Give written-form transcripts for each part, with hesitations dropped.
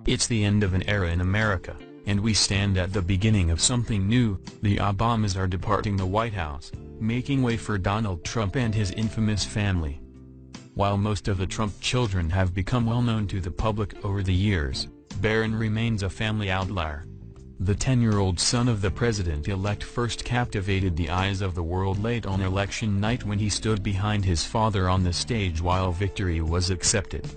It's the end of an era in America, and we stand at the beginning of something new. The Obamas are departing the White House, making way for Donald Trump and his infamous family. While most of the Trump children have become well known to the public over the years, Barron remains a family outlier. The 10-year-old son of the president-elect first captivated the eyes of the world late on election night when he stood behind his father on the stage while victory was accepted.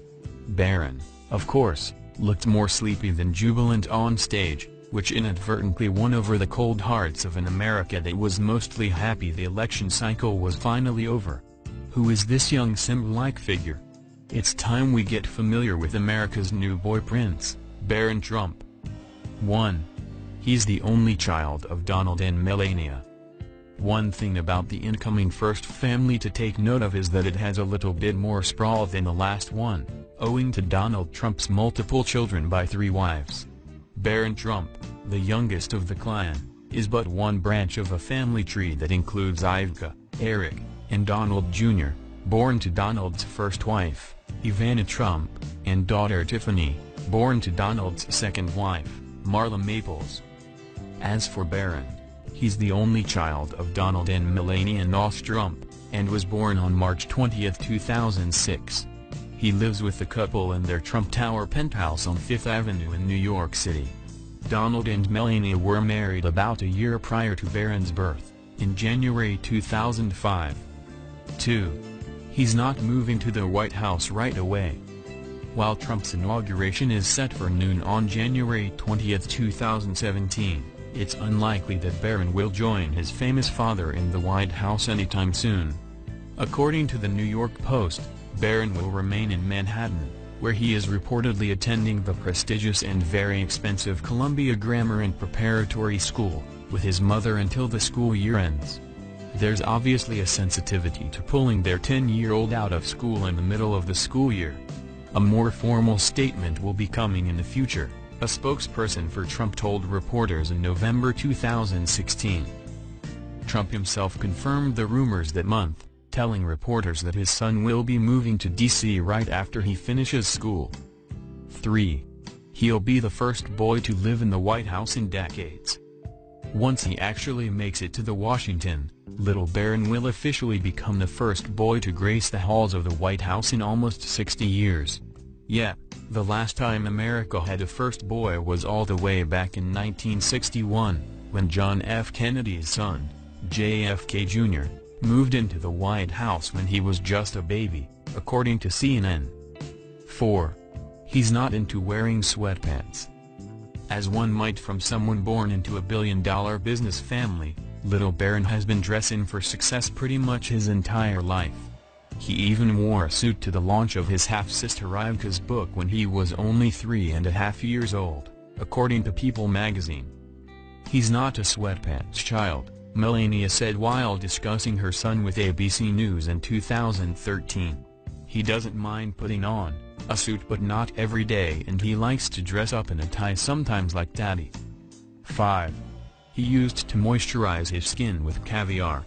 Barron, of course, looked more sleepy than jubilant on stage, which inadvertently won over the cold hearts of an America that was mostly happy the election cycle was finally over. Who is this young Simba-like figure? It's time we get familiar with America's new boy prince, Barron Trump. 1. He's the only child of Donald and Melania. One thing about the incoming first family to take note of is that it has a little bit more sprawl than the last one, owing to Donald Trump's multiple children by 3 wives. Barron Trump, the youngest of the clan, is but one branch of a family tree that includes Ivanka, Eric, and Donald Jr., born to Donald's first wife, Ivana Trump, and daughter Tiffany, born to Donald's second wife, Marla Maples. As for Barron, he's the only child of Donald and Melania Noss Trump, and was born on March 20, 2006. He lives with the couple in their Trump Tower penthouse on 5th Avenue in New York City. Donald and Melania were married about a year prior to Barron's birth, in January 2005. 2. He's not moving to the White House right away. While Trump's inauguration is set for noon on January 20, 2017, it's unlikely that Barron will join his famous father in the White House anytime soon. According to the New York Post, Barron will remain in Manhattan, where he is reportedly attending the prestigious and very expensive Columbia Grammar and Preparatory School, with his mother until the school year ends. There's obviously a sensitivity to pulling their 10-year-old out of school in the middle of the school year. A more formal statement will be coming in the future, a spokesperson for Trump told reporters in November 2016. Trump himself confirmed the rumors that month, telling reporters that his son will be moving to D.C. right after he finishes school. 3. He'll be the first boy to live in the White House in decades. Once he actually makes it to the Washington, little Barron will officially become the first boy to grace the halls of the White House in almost 60 years. Yeah, the last time America had a first boy was all the way back in 1961, when John F. Kennedy's son, JFK Jr., moved into the White House when he was just a baby, according to CNN. 4. He's not into wearing sweatpants. As one might from someone born into a billion-dollar business family, little Barron has been dressing for success pretty much his entire life. He even wore a suit to the launch of his half-sister Ivanka's book when he was only 3.5 years old, according to People magazine. He's not a sweatpants child, Melania said while discussing her son with ABC News in 2013. He doesn't mind putting on a suit but not every day, and he likes to dress up in a tie sometimes like Daddy. 5. He used to moisturize his skin with caviar.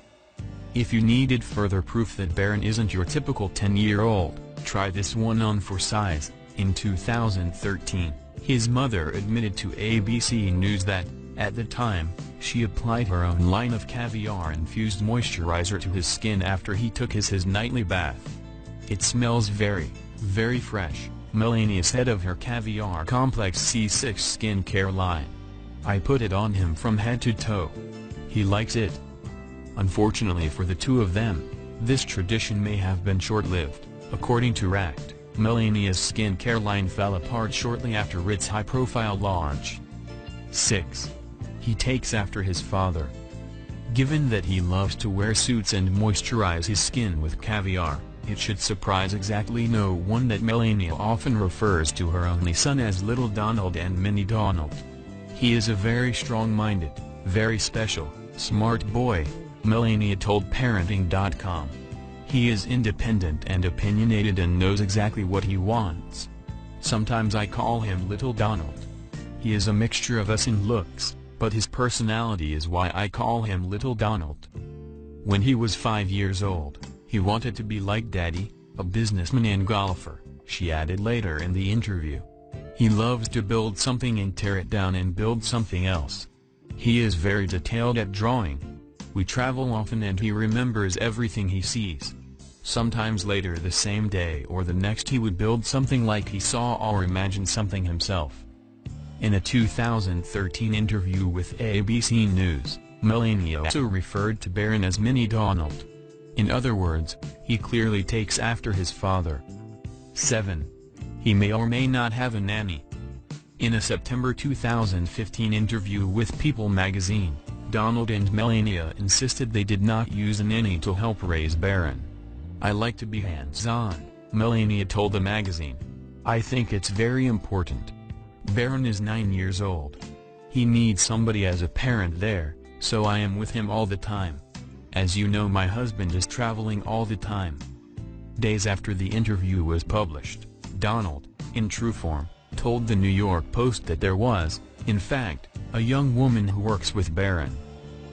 If you needed further proof that Barron isn't your typical 10-year-old, try this one on for size. In 2013, his mother admitted to ABC News that, at the time, she applied her own line of caviar-infused moisturizer to his skin after he took his nightly bath. It smells very, very fresh, Melania said of her Caviar Complex C6 skincare line. I put it on him from head to toe. He likes it. Unfortunately for the two of them, this tradition may have been short-lived. According to Racked, Melania's skincare line fell apart shortly after its high-profile launch. 6. He takes after his father. Given that he loves to wear suits and moisturize his skin with caviar, it should surprise exactly no one that Melania often refers to her only son as Little Donald and Mini Donald. He is a very strong-minded, very special, smart boy, Melania told Parenting.com. He is independent and opinionated and knows exactly what he wants. Sometimes I call him Little Donald. He is a mixture of us in looks, but his personality is why I call him Little Donald. When he was 5 years old, he wanted to be like Daddy, a businessman and golfer, she added later in the interview. He loves to build something and tear it down and build something else. He is very detailed at drawing. We travel often and he remembers everything he sees. Sometimes later the same day or the next he would build something like he saw or imagine something himself. In a 2013 interview with ABC News, Melania also referred to Barron as Mini Donald. In other words, he clearly takes after his father. 7. He may or may not have a nanny. In a September 2015 interview with People magazine, Donald and Melania insisted they did not use a nanny to help raise Barron. "I like to be hands-on," Melania told the magazine. "I think it's very important. Barron is 9 years old. He needs somebody as a parent there, so I am with him all the time. As you know, my husband is traveling all the time." Days after the interview was published, Donald, in true form, told the New York Post that there was, in fact, a young woman who works with Barron.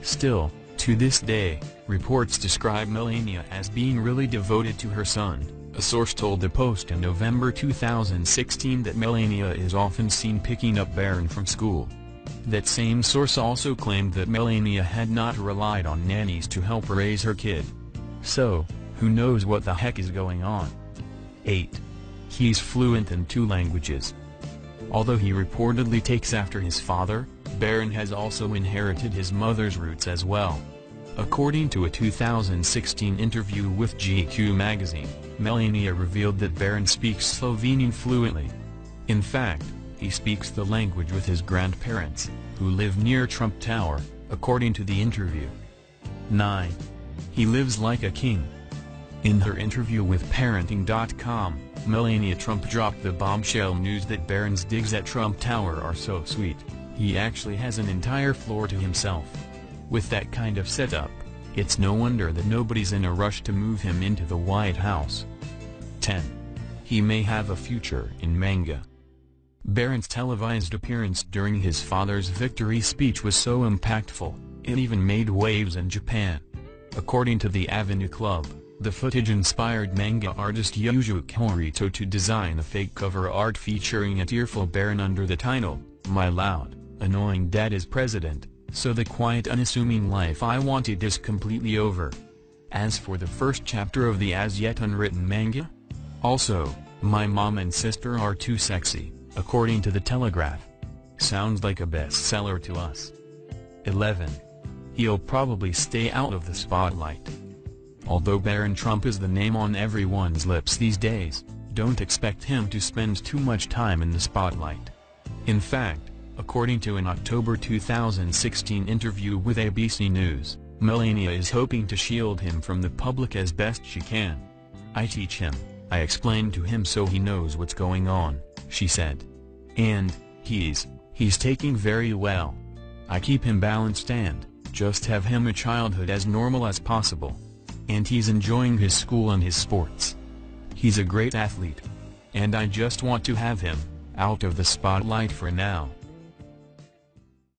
Still, to this day, reports describe Melania as being really devoted to her son. A source told the Post in November 2016 that Melania is often seen picking up Barron from school. That same source also claimed that Melania had not relied on nannies to help raise her kid. So, who knows what the heck is going on? 8. He's fluent in 2 languages. Although he reportedly takes after his father, Barron has also inherited his mother's roots as well. According to a 2016 interview with GQ magazine, Melania revealed that Barron speaks Slovenian fluently. In fact, he speaks the language with his grandparents, who live near Trump Tower, according to the interview. 9. He lives like a king. In her interview with Parenting.com, Melania Trump dropped the bombshell news that Barron's digs at Trump Tower are so sweet, he actually has an entire floor to himself. With that kind of setup, it's no wonder that nobody's in a rush to move him into the White House. 10. He may have a future in Manga. Barron's televised appearance during his father's victory speech was so impactful, it even made waves in Japan. According to the Avenue Club, the footage inspired manga artist Yuzo Horito to design a fake cover art featuring a tearful Barron under the title, "My Loud, Annoying Dad is President, so the quiet unassuming life I wanted is completely over." As for the first chapter of the as-yet unwritten manga? Also, "My mom and sister are too sexy," according to the Telegraph. Sounds like a bestseller to us. 11. He'll probably stay out of the spotlight. Although Barron Trump is the name on everyone's lips these days, don't expect him to spend too much time in the spotlight. In fact, according to an October 2016 interview with ABC News, Melania is hoping to shield him from the public as best she can. "I teach him, I explain to him so he knows what's going on," she said. "And, he's taking very well. I keep him balanced and just have him a childhood as normal as possible. And he's enjoying his school and his sports. He's a great athlete. And I just want to have him out of the spotlight for now."